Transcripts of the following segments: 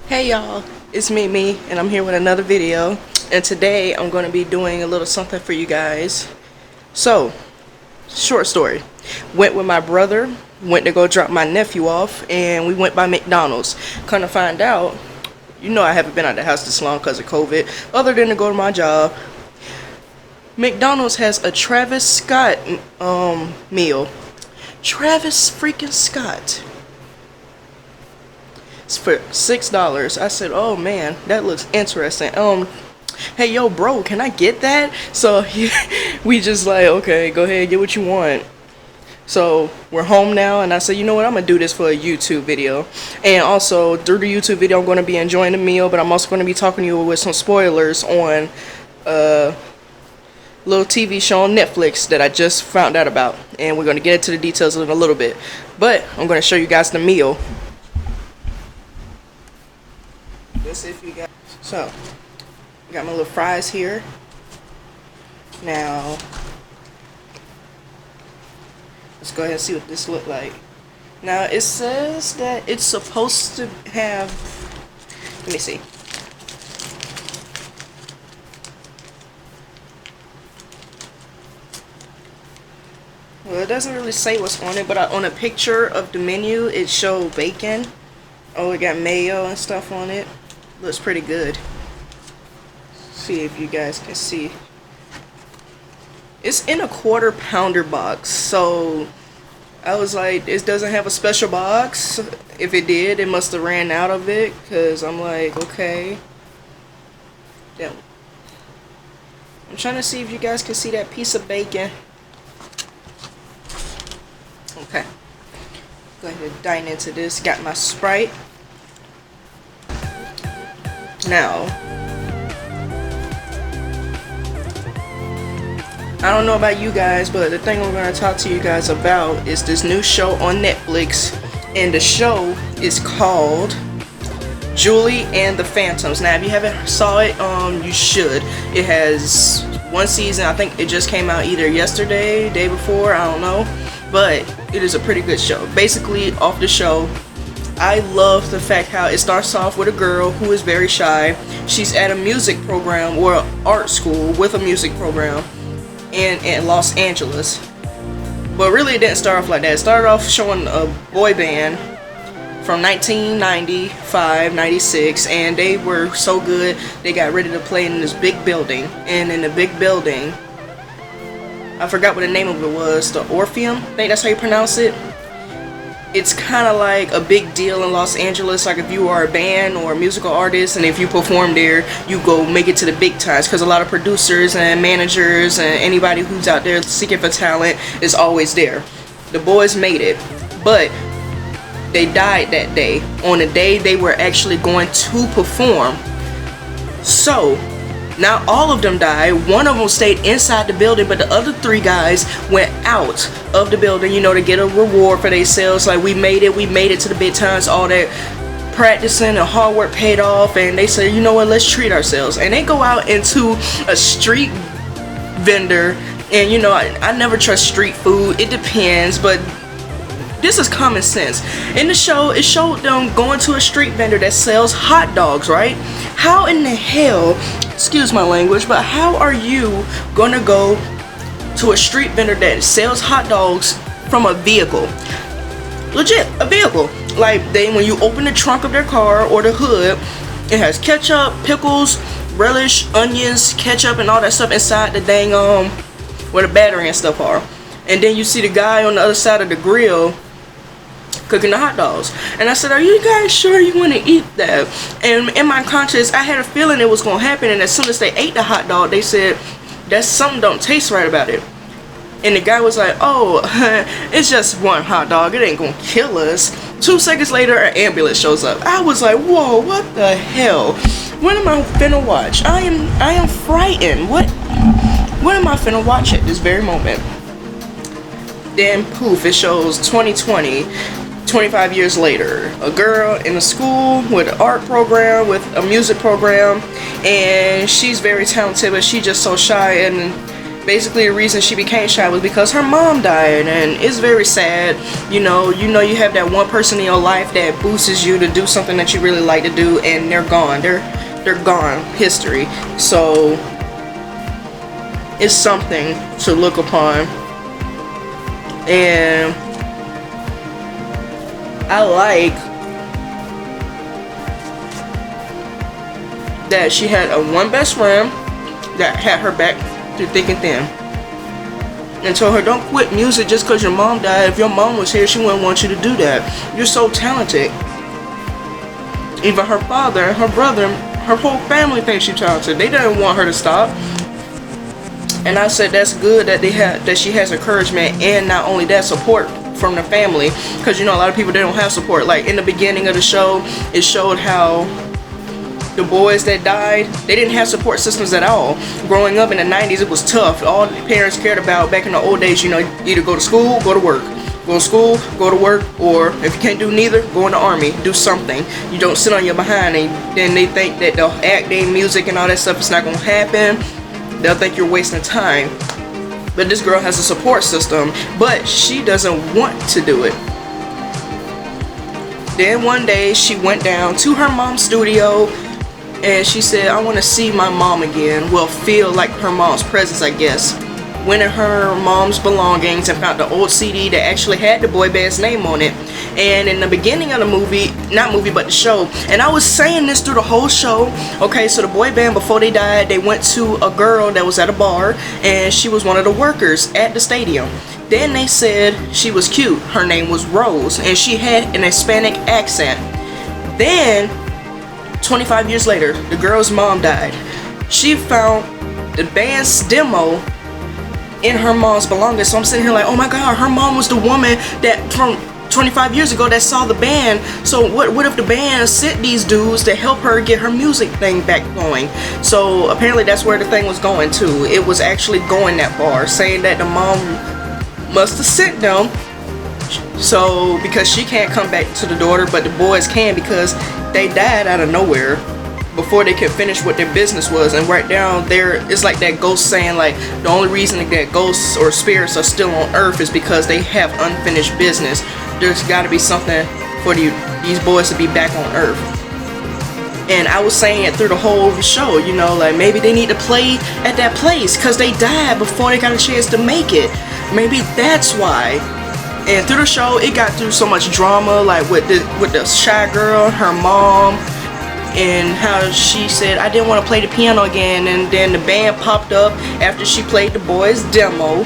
Hey y'all, it's me, and I'm here with another video. And today I'm going to be doing a little something for you guys. So, short story. Went with my brother, went to go drop my nephew off, and we went by McDonald's. Kind of find out, you know I haven't been out the house this long because of COVID, other than to go to my job. McDonald's has a Travis Scott meal. Travis freaking Scott. It's for $6. I said, oh man, that looks interesting. Hey yo bro, can I get that? So we just like, okay, go ahead, get what you want. So we're home now, and I said, you know what, I'm gonna do this for a YouTube video. And also through the YouTube video I'm gonna be enjoying the meal, but I'm also gonna be talking to you with some spoilers on little TV show on Netflix that I just found out about, and we're gonna get into the details in a little bit. But I'm gonna show you guys the meal. Let's see if you got. So, got my little fries here. Now, let's go ahead and see what this look like. Now, it says that it's supposed to have. Let me see. Well, it doesn't really say what's on it, but on a picture of the menu, it showed bacon. Oh, it got mayo and stuff on it. Looks pretty good. See if you guys can see. It's in a quarter pounder box, so I was like, it doesn't have a special box. If it did, it must have ran out of it, because I'm like, okay. Yeah. I'm trying to see if you guys can see that piece of bacon. Okay. Go ahead and dine into this. Got my Sprite. Now, I don't know about you guys, but the thing I'm going to talk to you guys about is this new show on Netflix, and the show is called Julie and the Phantoms. Now, if you haven't saw it, you should. It has one season. I think it just came out either yesterday, day before, I don't know, but it is a pretty good show. Basically, off the show, I love the fact how it starts off with a girl who is very shy. She's at a music program or art school with a music program in Los Angeles. But really it didn't start off like that. It started off showing a boy band from 1995, 96, and they were so good they got ready to play in this big building. And in the big building, I forgot what the name of it was, the Orpheum, I think that's how you pronounce it. It's kind of like a big deal in Los Angeles, like if you are a band or a musical artist, and if you perform there, you go make it to the big times, because a lot of producers and managers and anybody who's out there seeking for talent is always there. The boys made it, but they died that day, on the day they were actually going to perform. So now all of them died. One of them stayed inside the building, but the other three guys went out of the building, you know, to get a reward for themselves. Like, we made it to the big times. All that practicing and hard work paid off, and they said, you know what, let's treat ourselves. And they go out into a street vendor, and you know, I never trust street food. It depends, but this is common sense. In the show, it showed them going to a street vendor that sells hot dogs, right? How in the hell, excuse my language, but how are you gonna go to a street vendor that sells hot dogs from a vehicle? Legit, a vehicle. Like, when you open the trunk of their car or the hood, it has ketchup, pickles, relish, onions, ketchup, and all that stuff inside the dang where the battery and stuff are. And then you see the guy on the other side of the grill cooking the hot dogs. And I said, are you guys sure you want to eat that? And in my conscience, I had a feeling it was going to happen. And as soon as they ate the hot dog, they said, that's something don't taste right about it. And the guy was like, oh, it's just one hot dog, it ain't going to kill us. 2 seconds later, an ambulance shows up. I was like, whoa, what the hell? What am I finna watch? I am frightened. What am I finna watch at this very moment? Then poof, it shows 2020, 25 years later. A girl in a school with an art program, with a music program, and she's very talented, but she's just so shy, and basically the reason she became shy was because her mom died, and it's very sad. You know you have that one person in your life that boosts you to do something that you really like to do, and they're gone. They're gone, history. So it's something to look upon. And I like that she had a one best friend that had her back through thick and thin, and told her, don't quit music just because your mom died. If your mom was here, she wouldn't want you to do that. You're so talented. Even her father, her brother, her whole family thinks she's talented. They didn't want her to stop. And I said that's good that she has encouragement, and not only that, support from the family, because a lot of people, they don't have support. Like in the beginning of the show, it showed how the boys that died, they didn't have support systems at all. Growing up in the 90s, it was tough. All the parents cared about back in the old days, either go to school, go to work. Go to school, go to work, or if you can't do neither, go in the army, do something. You don't sit on your behind, and then they think that the acting, music, and all that stuff is not going to happen. They'll think you're wasting time. But this girl has a support system, but she doesn't want to do it. Then one day, she went down to her mom's studio, and she said, I want to see my mom again. Well, feel like her mom's presence, I guess. Went in her mom's belongings and found the old CD that actually had the boy band's name on it. And in the beginning of the movie, not movie but the show, and I was saying this through the whole show, okay, so the boy band, before they died, they went to a girl that was at a bar, and she was one of the workers at the stadium. Then they said she was cute. Her name was Rose, and she had an Hispanic accent. Then 25 years later, the girl's mom died. She found the band's demo in her mom's belongings. So I'm sitting here like, oh my god, her mom was the woman that from 25 years ago that saw the band. So what if the band sent these dudes to help her get her music thing back going? So apparently that's where the thing was going to. It was actually going that far, saying that the mom must have sent them, so because she can't come back to the daughter, but the boys can, because they died out of nowhere before they could finish what their business was. And right down there, it's like that ghost saying, like, the only reason that ghosts or spirits are still on earth is because they have unfinished business. There's got to be something for these boys to be back on earth. And I was saying it through the whole show, like maybe they need to play at that place because they died before they got a chance to make it. Maybe that's why. And through the show, it got through so much drama, like with the shy girl, her mom, and how she said, I didn't want to play the piano again. And then the band popped up after she played the boys' demo,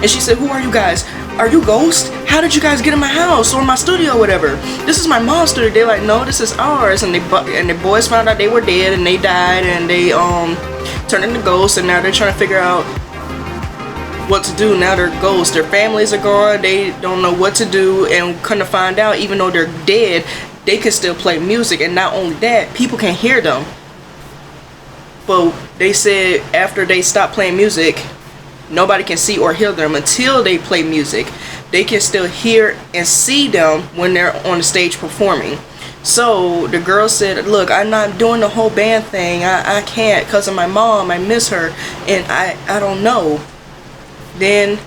and she said, who are you guys? Are you ghosts? How did you guys get in my house or my studio or whatever? This is my mom's studio. They're like, no, this is ours. And the boys found out they were dead, and they died, and they turned into ghosts, and now they're trying to figure out what to do. Now they're ghosts. Their families are gone. They don't know what to do, and couldn't find out, even though they're dead, they can still play music. And not only that, people can hear them. But they said after they stop playing music, nobody can see or hear them until they play music. They can still hear and see them when they're on the stage performing. So the girl said, look, I'm not doing the whole band thing. I can't because of my mom. I miss her, and I don't know. Then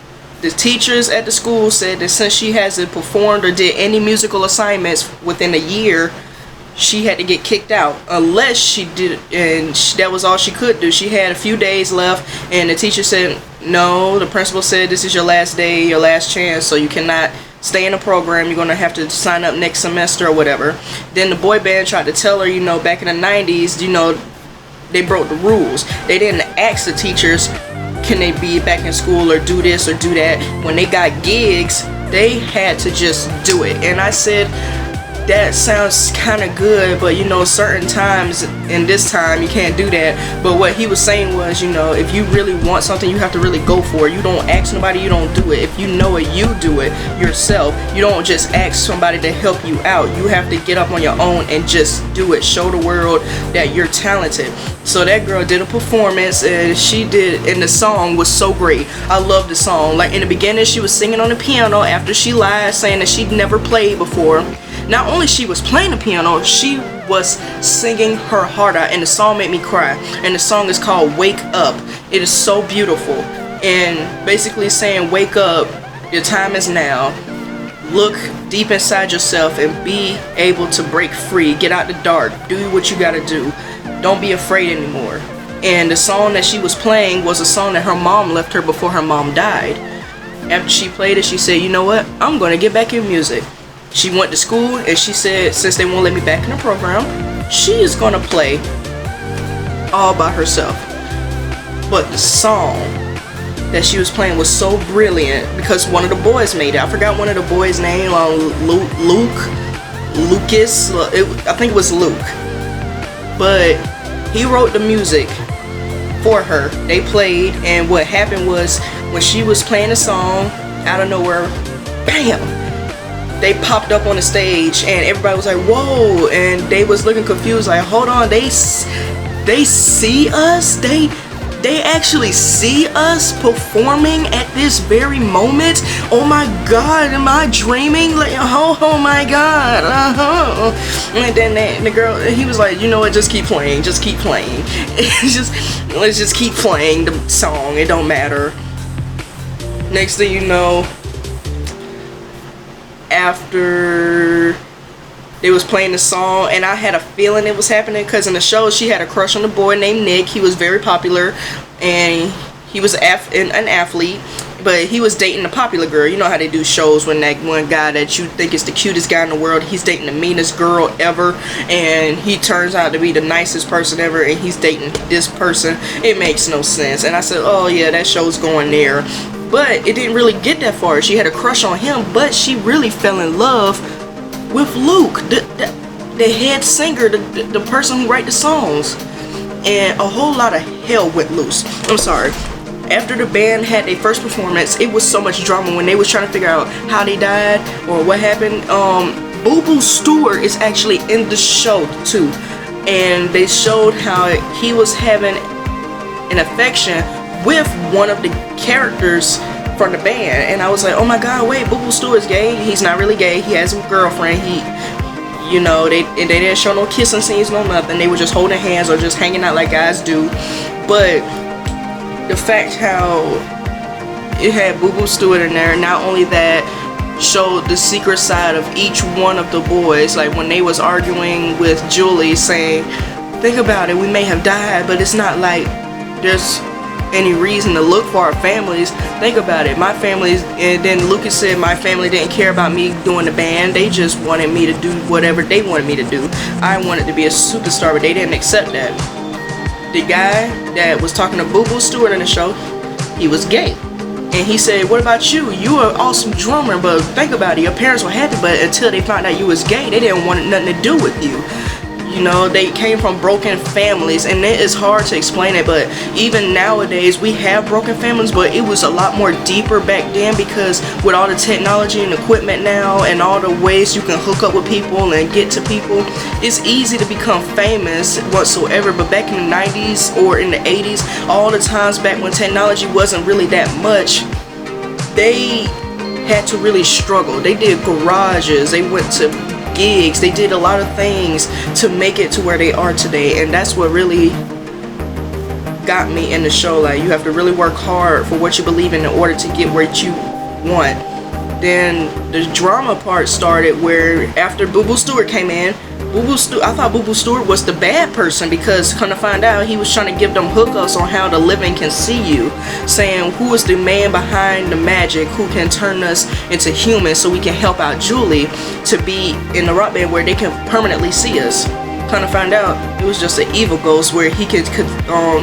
the teachers at the school said that since she hasn't performed or did any musical assignments within a year, she had to get kicked out unless she did, and that was all she could do. She had a few days left, and the teacher said, no, the principal said this is your last day, your last chance, so you cannot stay in the program. You're going to have to sign up next semester or whatever. Then the boy band tried to tell her, back in the 90s, they broke the rules. They didn't ask the teachers, can they be back in school or do this or do that. When they got gigs, they had to just do it. And I said, that sounds kind of good, but certain times in this time you can't do that. But what he was saying was, if you really want something, you have to really go for it. You don't ask nobody, you don't do it. If you know it, you do it yourself. You don't just ask somebody to help you out. You have to get up on your own and just do it. Show the world that you're talented. So that girl did a performance, and the song was so great. I love the song. Like in the beginning, she was singing on the piano after she lied, saying that she'd never played before. Not only she was playing the piano, she was singing her heart out, and the song made me cry. And the song is called Wake Up. It is so beautiful. and basically saying, wake up, your time is now. Look deep inside yourself and be able to break free. Get out the dark. Do what you gotta do. Don't be afraid anymore. And the song that she was playing was a song that her mom left her before her mom died. After she played it, she said, you know what? I'm gonna get back in music. She went to school and she said, since they won't let me back in the program, she is gonna play all by herself. But the song that she was playing was so brilliant because one of the boys made it. I forgot one of the boys' name, Lucas, I think it was Luke. But he wrote the music for her. They played, and what happened was when she was playing the song, out of nowhere, bam! They popped up on the stage, and everybody was like, "Whoa!" And they was looking confused, like, "Hold on, they see us? They actually see us performing at this very moment? Oh my God, am I dreaming? Like, oh my God, And then the girl, he was like, you know what? Just keep playing, just keep playing. Let's just keep playing the song. It don't matter. Next thing you know, after they was playing the song, and I had a feeling it was happening because in the show she had a crush on a boy named Nick. He was very popular, and he was an athlete, but he was dating a popular girl. You know how they do shows when that one guy that you think is the cutest guy in the world, he's dating the meanest girl ever, and he turns out to be the nicest person ever, and he's dating this person. It makes no sense. And I said, oh yeah, that show's going there. But it didn't really get that far. She had a crush on him, but she really fell in love with Luke, the head singer, the person who write the songs. And a whole lot of hell went loose. I'm sorry. After the band had their first performance, it was so much drama when they was trying to figure out how they died or what happened. Boo Stewart is actually in the show too, and they showed how he was having an affection with one of the characters from the band, and I was like, oh my God, wait, Boo Stewart's gay? He's not really gay. He has a girlfriend. You know, they didn't show no kissing scenes, no nothing. They were just holding hands or just hanging out like guys do. But the fact how it had Boo Stewart in there, not only that, showed the secret side of each one of the boys. Like when they was arguing with Julie, saying, think about it, we may have died, but it's not like there's any reason to look for our families. Think about it, my family's, and then Lucas said my family didn't care about me doing the band. They just wanted me to do whatever they wanted me to do. I wanted to be a superstar, but they didn't accept that. The guy that was talking to Boo Stewart in the show, he was gay. And he said, what about you? You are an awesome drummer, but think about it, your parents were happy, but until they found out you was gay, they didn't want nothing to do with you. You know, they came from broken families, and it is hard to explain it, but even nowadays we have broken families, but it was a lot more deeper back then, because with all the technology and equipment now and all the ways you can hook up with people and get to people, it's easy to become famous whatsoever. But back in the 90s or in the 80s, all the times back when technology wasn't really that much, they had to really struggle. They did garages, they went to gigs, they did a lot of things to make it to where they are today. And that's what really got me in the show. Like, you have to really work hard for what you believe in order to get what you want. Then the drama part started, where after Boo Stewart came in, I thought Boo Stewart was the bad person, because come to find out, he was trying to give them hookups on how the living can see you, saying who is the man behind the magic, who can turn us into humans so we can help out Julie to be in the rock band where they can permanently see us. Come to find out, it was just an evil ghost where he could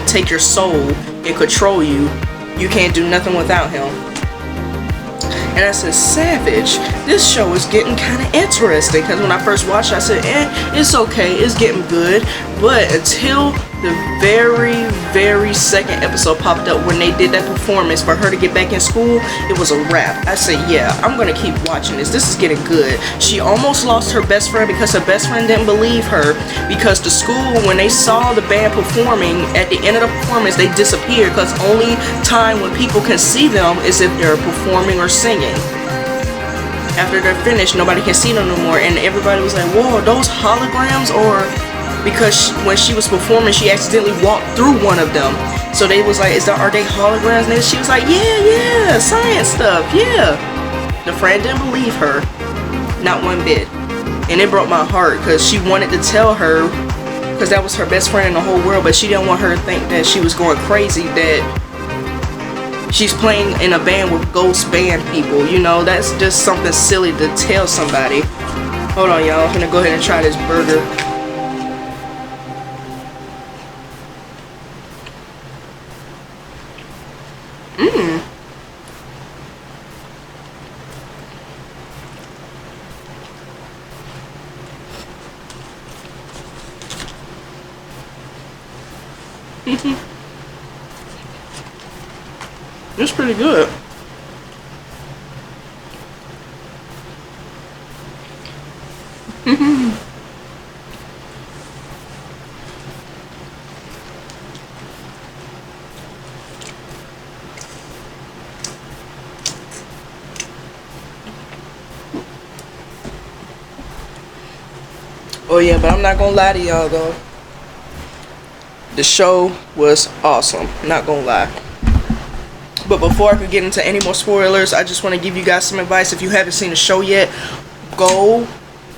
take your soul and control you. You can't do nothing without him. And I said, savage, this show is getting kind of interesting. Because when I first watched it, I said, it's okay, it's getting good. But until the very second episode popped up, when they did that performance for her to get back in school, it was a wrap. I said, yeah, I'm going to keep watching this. This is getting good. She almost lost her best friend because her best friend didn't believe her. Because the school, when they saw the band performing, at the end of the performance, they disappeared. Because only time when people can see them is if they're performing or singing. After they're finished, nobody can see them no more. And everybody was like, whoa, those holograms? Or because when she was performing, she accidentally walked through one of them. So they was like, are they holograms? And she was like, yeah, science stuff, yeah. The friend didn't believe her, not one bit. And it broke my heart because she wanted to tell her, because that was her best friend in the whole world, but she didn't want her to think that she was going crazy, that she's playing in a band with ghost band people. You know, that's just something silly to tell somebody. Hold on, y'all. I'm gonna go ahead and try this burger. It's pretty good. Oh yeah, but I'm not gonna lie to y'all though. The show was awesome, not gonna lie. But before I could get into any more spoilers, I just want to give you guys some advice. If you haven't seen the show yet, go.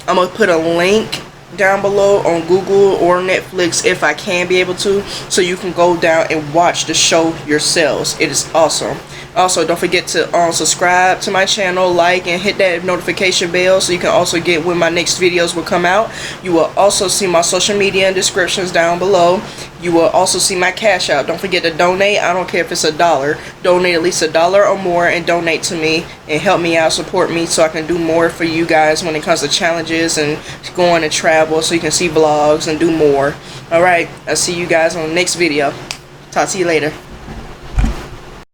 I'm going to put a link down below on Google or Netflix if I can be able to, so you can go down and watch the show yourselves. It is awesome. Also, don't forget to subscribe to my channel, like, and hit that notification bell so you can also get when my next videos will come out. You will also see my social media and descriptions down below. You will also see my cash out. Don't forget to donate. I don't care if it's $1. Donate at least $1 or more and donate to me and help me out, support me so I can do more for you guys when it comes to challenges and going to travel, so you can see vlogs and do more. Alright, I'll see you guys on the next video. Talk to you later.